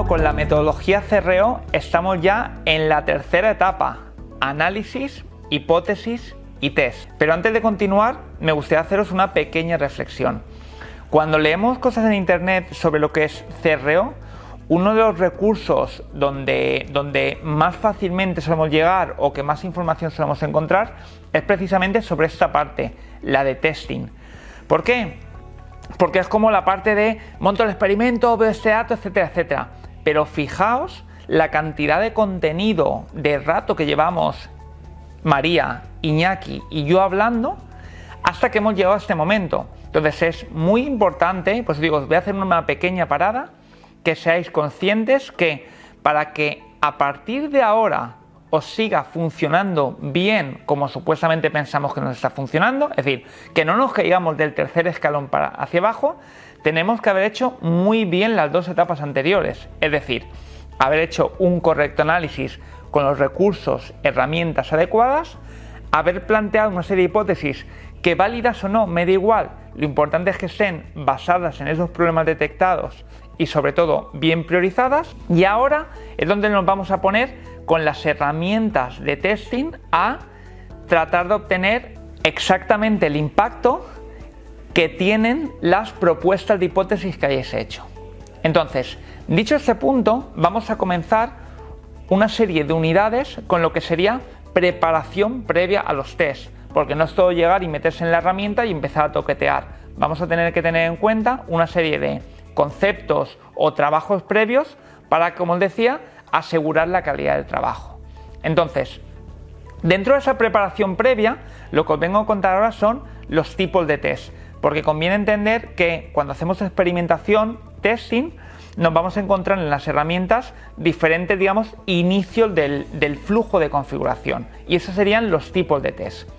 trabajando con la metodología CRO, estamos ya en la tercera etapa: análisis, hipótesis y test. Pero antes de continuar, me gustaría haceros una pequeña reflexión. Cuando leemos cosas en internet sobre lo que es CRO, uno de los recursos donde más fácilmente solemos llegar o que más información solemos encontrar es precisamente sobre esta parte, la de testing. ¿Por qué? Porque es como la parte de monto el experimento, veo este dato, etcétera, etcétera. Pero fijaos la cantidad de contenido, de rato que llevamos María, Iñaki y yo hablando hasta que hemos llegado a este momento. Entonces es muy importante, pues digo, os voy a hacer una pequeña parada, que seáis conscientes que para que a partir de ahora os siga funcionando bien como supuestamente pensamos que nos está funcionando, es decir, que no nos caigamos del tercer escalón hacia abajo, tenemos que haber hecho muy bien las dos etapas anteriores, es decir, haber hecho un correcto análisis con los recursos, herramientas adecuadas, haber planteado una serie de hipótesis que válidas o no, me da igual, lo importante es que estén basadas en esos problemas detectados y sobre todo bien priorizadas, y ahora es donde nos vamos a poner con las herramientas de testing a tratar de obtener exactamente el impacto que tienen las propuestas de hipótesis que hayáis hecho. Entonces, dicho este punto, vamos a comenzar una serie de unidades con lo que sería preparación previa a los tests, porque no es todo llegar y meterse en la herramienta y empezar a toquetear. Vamos a tener que tener en cuenta una serie de conceptos o trabajos previos para, como os decía, asegurar la calidad del trabajo. Entonces, dentro de esa preparación previa, lo que os vengo a contar ahora son los tipos de test, porque conviene entender que cuando hacemos experimentación, testing, nos vamos a encontrar en las herramientas diferentes, digamos, inicios del flujo de configuración, y esos serían los tipos de test.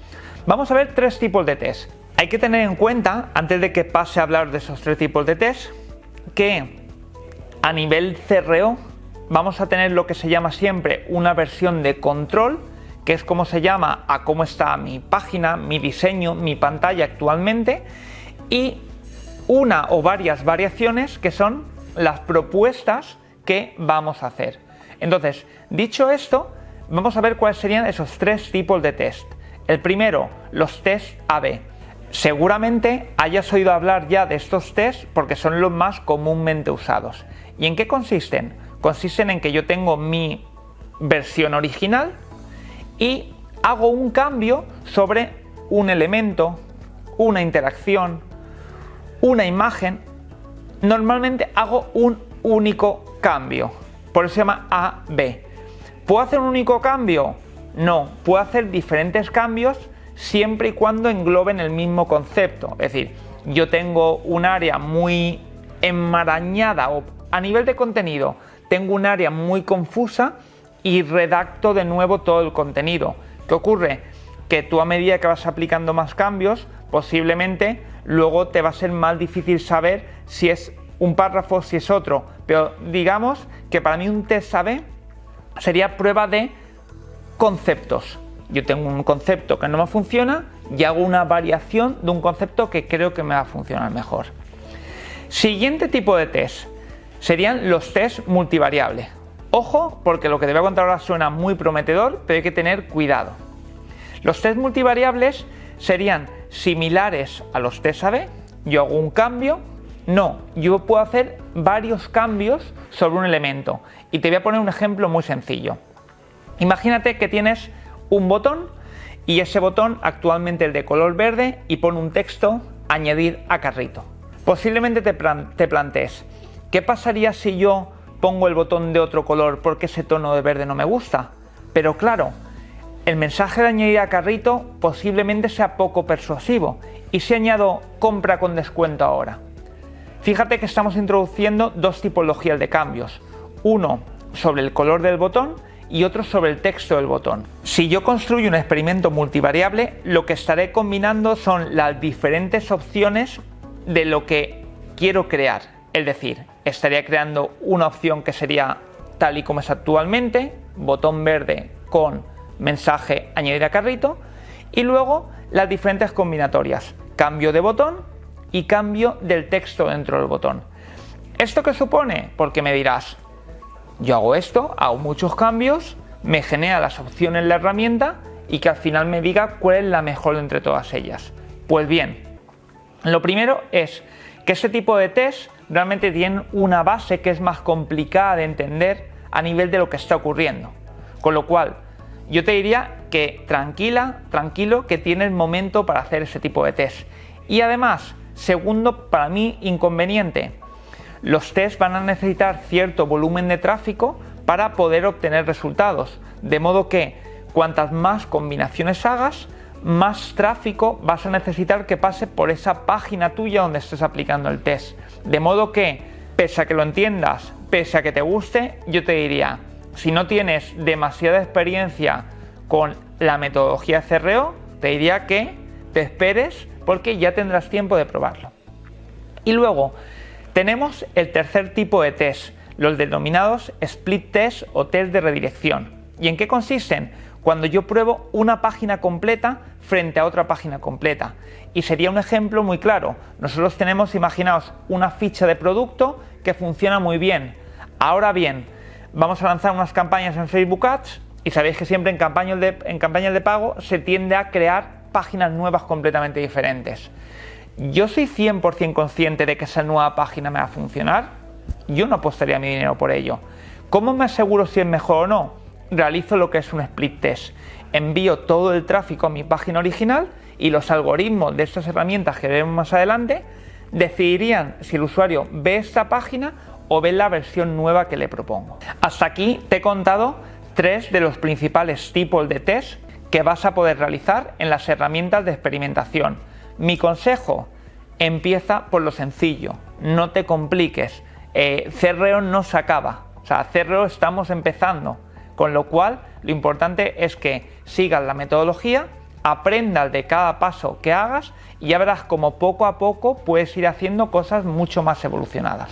Vamos a ver tres tipos de test. Hay que tener en cuenta, antes de que pase a hablar de esos tres tipos de test, que a nivel CRO vamos a tener lo que se llama siempre una versión de control, que es como se llama a cómo está mi página, mi diseño, mi pantalla actualmente, y una o varias variaciones que son las propuestas que vamos a hacer. Entonces, dicho esto, vamos a ver cuáles serían esos tres tipos de test. El primero, los test AB. Seguramente hayas oído hablar ya de estos tests porque son los más comúnmente usados. ¿Y en qué consisten? Consisten en que yo tengo mi versión original y hago un cambio sobre un elemento, una interacción, una imagen. Normalmente hago un único cambio, por eso se llama AB. ¿Puedo hacer un único cambio? No, puedo hacer diferentes cambios siempre y cuando engloben el mismo concepto. Es decir, yo tengo un área muy enmarañada o a nivel de contenido tengo un área muy confusa y redacto de nuevo todo el contenido. ¿Qué ocurre? Que tú, a medida que vas aplicando más cambios, posiblemente luego te va a ser más difícil saber si es un párrafo, si es otro. Pero digamos que para mí un test AB sería prueba de conceptos. Yo tengo un concepto que no me funciona y hago una variación de un concepto que creo que me va a funcionar mejor. Siguiente tipo de test serían los test multivariable. Ojo, porque lo que te voy a contar ahora suena muy prometedor, pero hay que tener cuidado. Los test multivariables serían similares a los test AB. Yo hago un cambio. No, yo puedo hacer varios cambios sobre un elemento. Y te voy a poner un ejemplo muy sencillo. Imagínate que tienes un botón y ese botón actualmente es de color verde y pone un texto: añadir a carrito. Posiblemente te plantees, ¿qué pasaría si yo pongo el botón de otro color porque ese tono de verde no me gusta? Pero claro, el mensaje de añadir a carrito posiblemente sea poco persuasivo. ¿Y si añado compra con descuento ahora? Fíjate que estamos introduciendo dos tipologías de cambios. Uno sobre el color del botón y otro sobre el texto del botón. Si yo construyo un experimento multivariable, lo que estaré combinando son las diferentes opciones de lo que quiero crear. Es decir, estaría creando una opción que sería tal y como es actualmente, botón verde con mensaje añadir a carrito, y luego las diferentes combinatorias, cambio de botón y cambio del texto dentro del botón. ¿Esto qué supone? Porque me dirás, Yo hago esto, hago muchos cambios, me genera las opciones en la herramienta y que al final me diga cuál es la mejor entre todas ellas. Pues bien, lo primero es que este tipo de test realmente tienen una base que es más complicada de entender a nivel de lo que está ocurriendo. Con lo cual, yo te diría que tranquilo, que tienes momento para hacer ese tipo de test. Y además, segundo, para mí, inconveniente, los tests van a necesitar cierto volumen de tráfico para poder obtener resultados. De modo que cuantas más combinaciones hagas, más tráfico vas a necesitar que pase por esa página tuya donde estés aplicando el test. De modo que, pese a que lo entiendas, pese a que te guste, yo te diría, si no tienes demasiada experiencia con la metodología de CRO, te diría que te esperes porque ya tendrás tiempo de probarlo. Y luego tenemos el tercer tipo de test, los denominados split test o test de redirección. ¿Y en qué consisten? Cuando yo pruebo una página completa frente a otra página completa. Y sería un ejemplo muy claro. Nosotros tenemos, imaginaos, una ficha de producto que funciona muy bien. Ahora bien, vamos a lanzar unas campañas en Facebook Ads y sabéis que siempre en campañas de pago se tiende a crear páginas nuevas completamente diferentes. ¿Yo soy 100% consciente de que esa nueva página me va a funcionar? Yo no apostaría mi dinero por ello. ¿Cómo me aseguro si es mejor o no? Realizo lo que es un split test. Envío todo el tráfico a mi página original y los algoritmos de estas herramientas que veremos más adelante decidirían si el usuario ve esta página o ve la versión nueva que le propongo. Hasta aquí te he contado 3 de los principales tipos de test que vas a poder realizar en las herramientas de experimentación. Mi consejo, empieza por lo sencillo, no te compliques. CRO no se acaba, CRO estamos empezando, con lo cual lo importante es que sigas la metodología, aprendas de cada paso que hagas y ya verás como poco a poco puedes ir haciendo cosas mucho más evolucionadas.